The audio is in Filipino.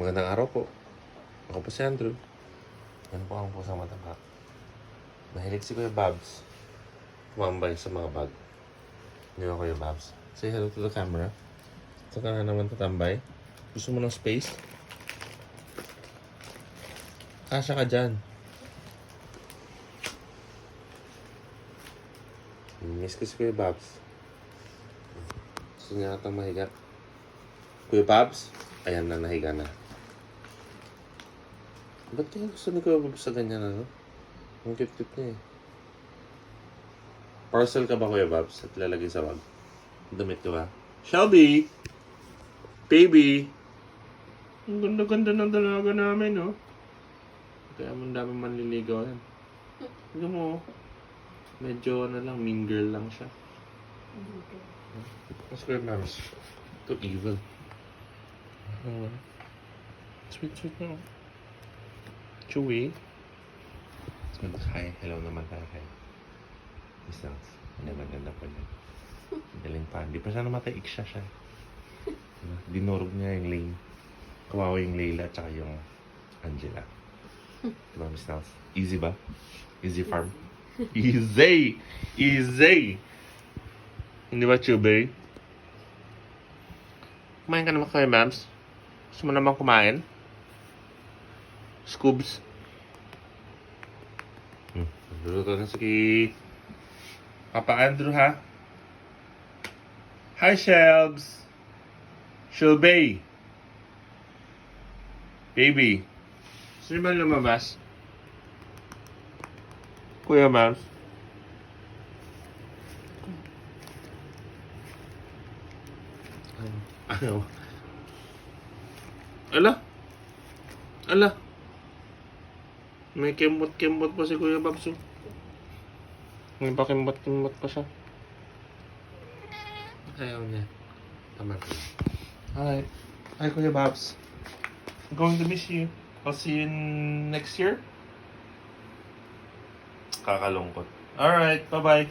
Magandang araw po. Ako po si Andrew. Yan po ang pusang mataba. Mahilig si Kuya Babs tumambay sa mga bag. Hindi ba, Kuya Babs? Say hello to the camera. Saka na naman tatambay. Gusto mo ng space? Kasya ka dyan. Miss ko si Kuya Babs. Gusto niya natang mahiga. Kuya Babs? Ayan na, nahiga na. Ba't kaya gusto ni Kuya Babs sa ganyan, ano? Ang cute-cute niya eh. Parcel ka ba, Kuya Babs? At lalagay sa bag? Damit ka ba? Shelby! Baby! Ang ganda-ganda ng dalaga namin, oh. Kaya ang dami manliligaw yan. Tignan mo, medyo ano lang, mean girl lang siya. Mas Kuya Babs. Ito evil. Sweet na. Chewy. So, hi. Hello naman tayo kay Miss Nels. Ang ganda pa niya. Galing pa. Hindi pa siya namatay. Iksha siya. Dinurog niya yung Lane. Kawawa yung Layla at saka yung Angela. Diba, Miss Nels? Easy ba? Easy farm? Easy! Easy! Hindi ba, Chubay? Kumain ka naman kayo, Mams? Gusto mo naman kumain? Scoobs? Luluto na si Papa Andrew, ha? Hi, Shelbs! Shelby! Baby! Sino ba lumabas? Kuya Mams? Ano? Ala? May kembot-kembot pa si Kuya Babs. May pakembot-kembot pa siya. Ayaw niya. Tama ka. Alright. Hi, Kuya Babs. I'm going to miss you. I'll see you next year. Kakalungkot. Alright. Bye-bye.